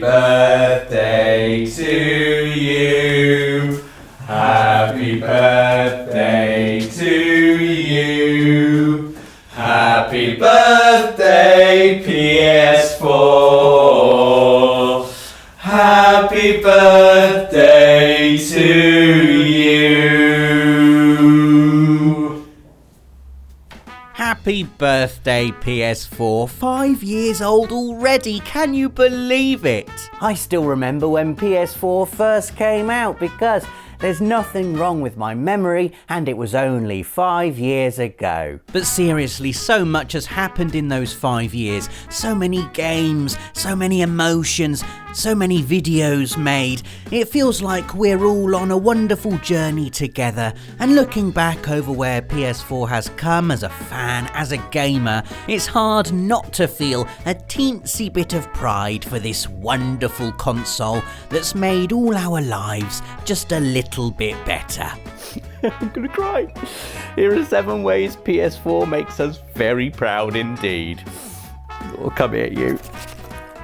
birthday to you. Happy birthday to you. Happy birthday PS4. Happy birthday to you. Happy birthday, PS4. 5 years old already, can you believe it? I still remember when PS4 first came out because there's nothing wrong with my memory and it was only 5 years ago. But seriously, so much has happened in those 5 years. So many games, so many emotions, so many videos made. It feels like we're all on a wonderful journey together. And looking back over where PS4 has come as a fan, as a gamer, it's hard not to feel a teensy bit of pride for this wonderful console that's made all our lives just a little bit better. I'm gonna cry. Here are 7 ways PS4 makes us very proud indeed. We'll come here, you.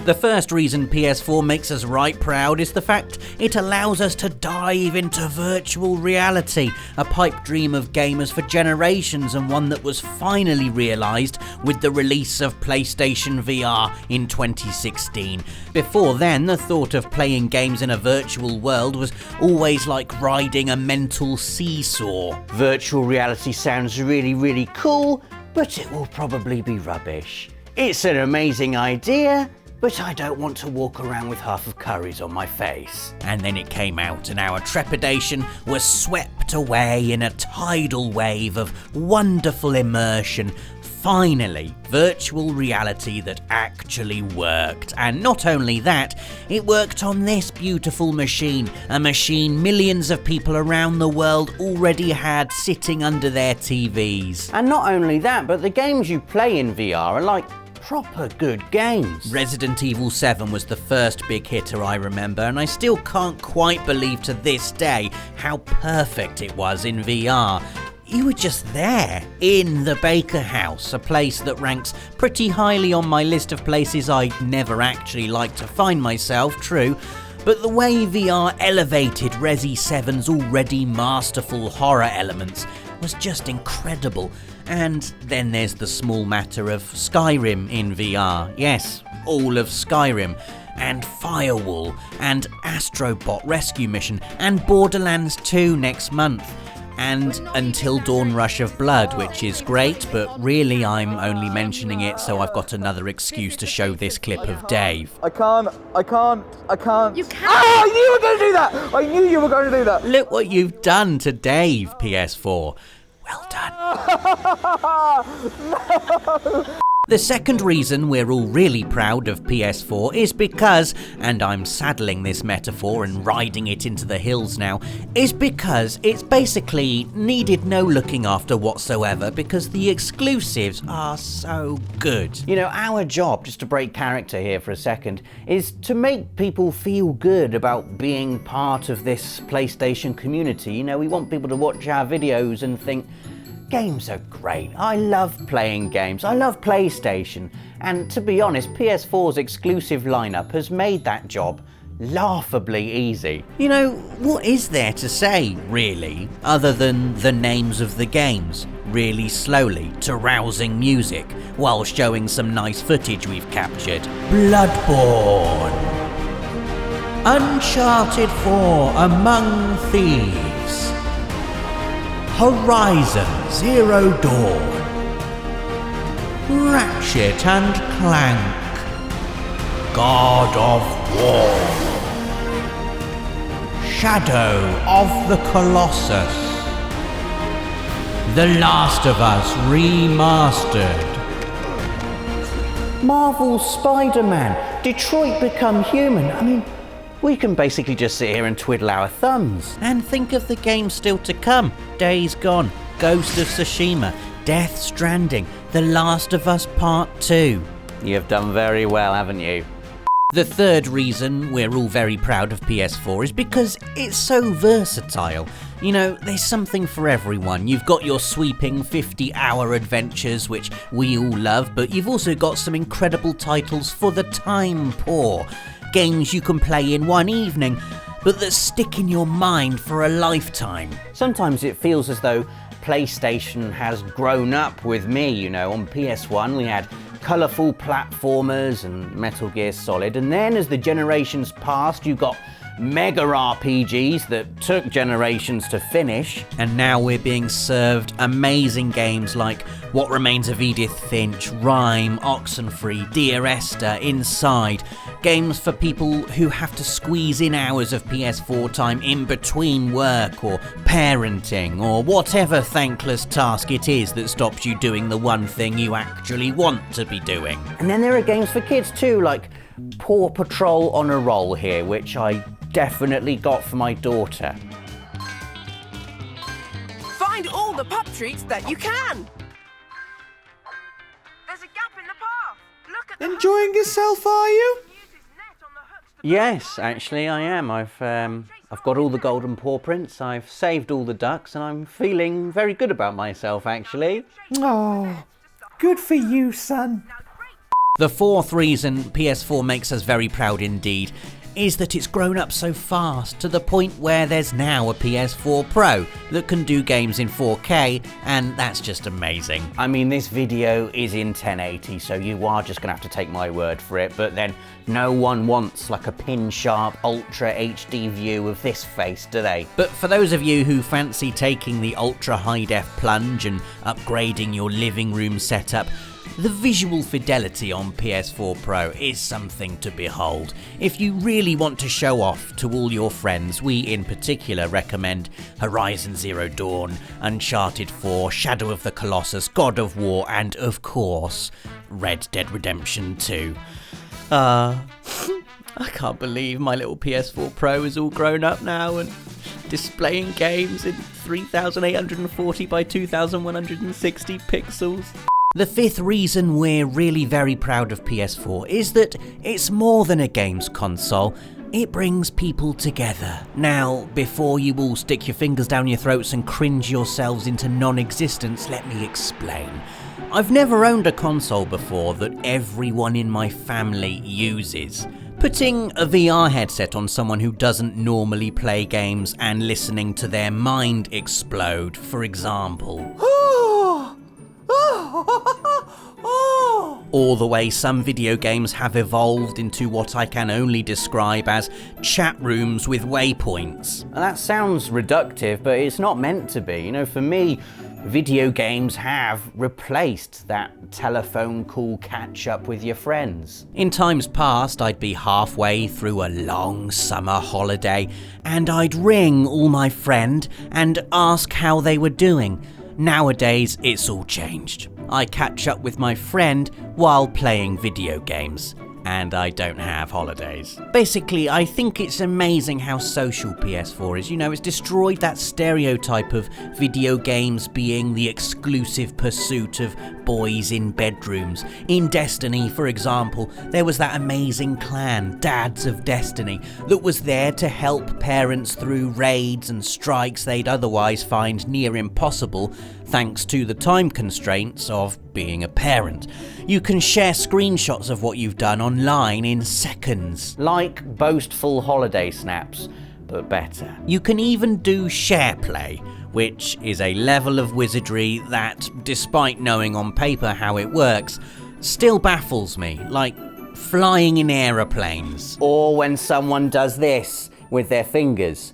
The first reason PS4 makes us right proud is the fact it allows us to dive into virtual reality, a pipe dream of gamers for generations and one that was finally realised with the release of PlayStation VR in 2016. Before then, the thought of playing games in a virtual world was always like riding a mental seesaw. Virtual reality sounds really, really cool, but it will probably be rubbish. It's an amazing idea, but I don't want to walk around with half of curries on my face. And then it came out and our trepidation was swept away in a tidal wave of wonderful immersion. Finally, virtual reality that actually worked. And not only that, it worked on this beautiful machine, a machine millions of people around the world already had sitting under their TVs. And not only that, but the games you play in VR are like proper good games. Resident Evil 7 was the first big hitter I remember, and I still can't quite believe to this day how perfect it was in VR. You were just there, in the Baker House, a place that ranks pretty highly on my list of places I'd never actually like to find myself, true. But the way VR elevated Resi 7's already masterful horror elements was just incredible. And then there's the small matter of Skyrim in VR. Yes, all of Skyrim. And Firewall, and Astrobot Rescue Mission, and Borderlands 2 next month. And Until Dawn Rush of Blood, which is great, but really I'm only mentioning it so I've got another excuse to show this clip of Dave. I can't. You can. Ah, I knew you were going to do that! I knew you were going to do that! Look what you've done to Dave, PS4. Well done. No! The second reason we're all really proud of PS4 is because, and I'm saddling this metaphor and riding it into the hills now, is because it's basically needed no looking after whatsoever because the exclusives are so good. You know, our job, just to break character here for a second, is to make people feel good about being part of this PlayStation community. You know, we want people to watch our videos and think, games are great. I love playing games. I love PlayStation. And to be honest, PS4's exclusive lineup has made that job laughably easy. You know, what is there to say, really, other than the names of the games, really slowly to rousing music, while showing some nice footage we've captured? Bloodborne, Uncharted 4 Among Thieves, Horizon Zero Dawn, Ratchet and Clank, God of War, Shadow of the Colossus, The Last of Us Remastered, Marvel's Spider-Man, Detroit Become Human. I mean, we can basically just sit here and twiddle our thumbs. and think of the games still to come. Days Gone, Ghost of Tsushima, Death Stranding, The Last of Us Part 2. You've done very well, haven't you? The third reason we're all very proud of PS4 is because it's so versatile. You know, there's something for everyone. You've got your sweeping 50-hour adventures, which we all love, but you've also got some incredible titles for the time poor. games you can play in one evening, but that stick in your mind for a lifetime. Sometimes it feels as though PlayStation has grown up with me, you know. On PS1 we had colourful platformers and Metal Gear Solid, and then as the generations passed you got mega RPGs that took generations to finish. And now we're being served amazing games like What Remains of Edith Finch, Rhyme, Oxenfree, Dear Esther, Inside. Games for people who have to squeeze in hours of PS4 time in between work or parenting or whatever thankless task it is that stops you doing the one thing you actually want to be doing. And then there are games for kids too, like Paw Patrol on a Roll here, which I definitely got for my daughter. Find all the pup treats that you can. There's a gap in the path. Look at the Enjoying yourself, are you? Yes, actually I am. I've got all the golden paw prints, I've saved all the ducks, and I'm feeling very good about myself actually. Oh, good for you, son. The fourth reason PS4 makes us very proud indeed is that it's grown up so fast to the point where there's now a PS4 Pro that can do games in 4K, and that's just amazing. I mean, this video is in 1080, so you are just gonna have to take my word for it, but then no one wants like a pin-sharp Ultra HD view of this face, do they? But for those of you who fancy taking the ultra high-def plunge and upgrading your living room setup, the visual fidelity on PS4 Pro is something to behold. If you really want to show off to all your friends, we in particular recommend Horizon Zero Dawn, Uncharted 4, Shadow of the Colossus, God of War, and of course, Red Dead Redemption 2. I can't believe my little PS4 Pro is all grown up now and displaying games in 3840 by 2160 pixels. The fifth reason we're really very proud of PS4 is that it's more than a games console. It brings people together. Now, before you all stick your fingers down your throats and cringe yourselves into non-existence, let me explain. I've never owned a console before that everyone in my family uses. Putting a VR headset on someone who doesn't normally play games and listening to their mind explode, for example. Or the way some video games have evolved into what I can only describe as chat rooms with waypoints. And that sounds reductive, but it's not meant to be. You know, for me, video games have replaced that telephone call catch-up with your friends. In times past, I'd be halfway through a long summer holiday and I'd ring all my friend and ask how they were doing. Nowadays, it's all changed. I catch up with my friend while playing video games, and I don't have holidays. Basically, I think it's amazing how social PS4 is. You know, it's destroyed that stereotype of video games being the exclusive pursuit of boys in bedrooms. In Destiny, for example, there was that amazing clan, Dads of Destiny, that was there to help parents through raids and strikes they'd otherwise find near impossible, thanks to the time constraints of being a parent. You can share screenshots of what you've done online in seconds. Like boastful holiday snaps, but better. You can even do share play, which is a level of wizardry that, despite knowing on paper how it works, still baffles me, like flying in aeroplanes. Or when someone does this with their fingers.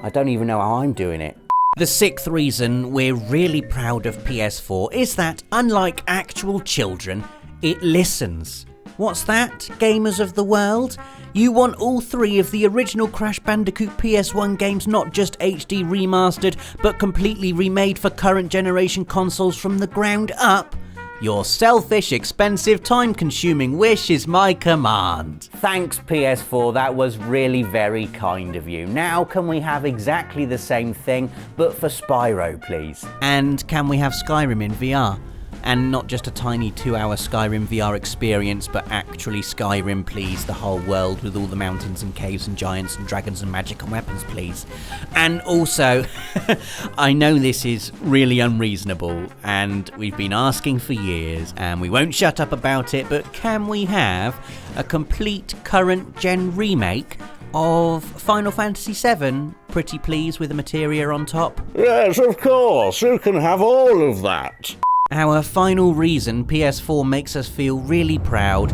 I don't even know how I'm doing it. The sixth reason we're really proud of PS4 is that, unlike actual children, it listens. What's that, gamers of the world? You want all three of the original Crash Bandicoot PS1 games not just HD remastered, but completely remade for current generation consoles from the ground up? Your selfish, expensive, time-consuming wish is my command. Thanks PS4, that was really very kind of you. Now can we have exactly the same thing, but for Spyro, please? And can we have Skyrim in VR? And not just a tiny 2-hour Skyrim VR experience, but actually Skyrim, please, the whole world with all the mountains and caves and giants and dragons and magic and weapons, please. And also, I know this is really unreasonable, and we've been asking for years, and we won't shut up about it, but can we have a complete current-gen remake of Final Fantasy VII, pretty please, with a materia on top? Yes, of course, you can have all of that. Our final reason PS4 makes us feel really proud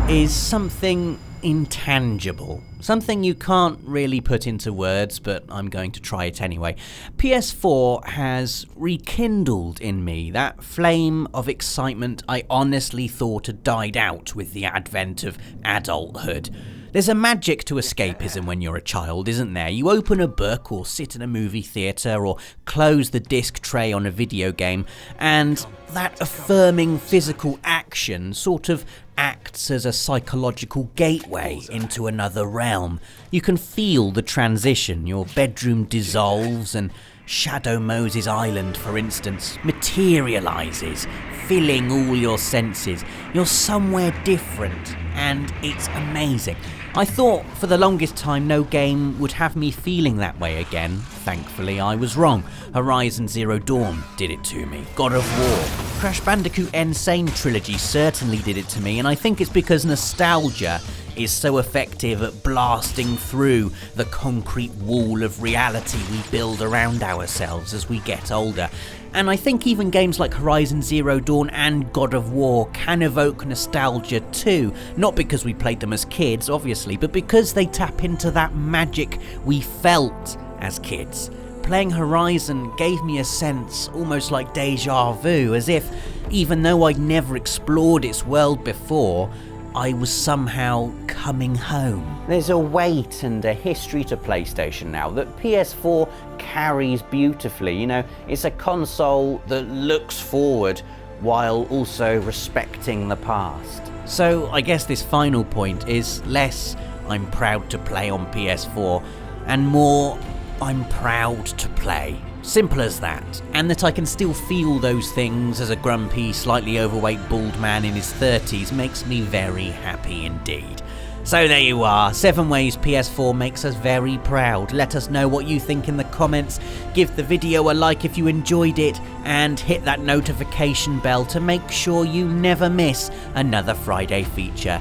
is something intangible. Something you can't really put into words, but I'm going to try it anyway. PS4 has rekindled in me that flame of excitement I honestly thought had died out with the advent of adulthood. There's a magic to escapism when you're a child, isn't there? You open a book or sit in a movie theatre or close the disc tray on a video game, and that affirming physical action sort of acts as a psychological gateway into another realm. You can feel the transition. Your bedroom dissolves and Shadow Moses Island, for instance, materialises, filling all your senses. You're somewhere different, and it's amazing. I thought for the longest time no game would have me feeling that way again. Thankfully I was wrong. Horizon Zero Dawn did it to me. God of War, Crash Bandicoot N. Sane Trilogy certainly did it to me, and I think it's because nostalgia is so effective at blasting through the concrete wall of reality we build around ourselves as we get older. And I think even games like Horizon Zero Dawn and God of War can evoke nostalgia too, not because we played them as kids, obviously, but because they tap into that magic we felt as kids. Playing Horizon gave me a sense almost like deja vu, as if, even though I'd never explored its world before, I was somehow coming home. There's a weight and a history to PlayStation now that PS4 carries beautifully. You know, it's a console that looks forward while also respecting the past. So I guess this final point is less I'm proud to play on PS4 and more I'm proud to play. Simple as that. And that I can still feel those things as a grumpy, slightly overweight bald man in his 30s makes me very happy indeed. So there you are, 7 ways PS4 makes us very proud. Let us know what you think in the comments, give the video a like if you enjoyed it, and hit that notification bell to make sure you never miss another Friday feature.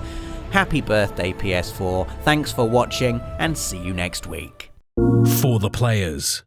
Happy birthday PS4, thanks for watching, and see you next week. For the players.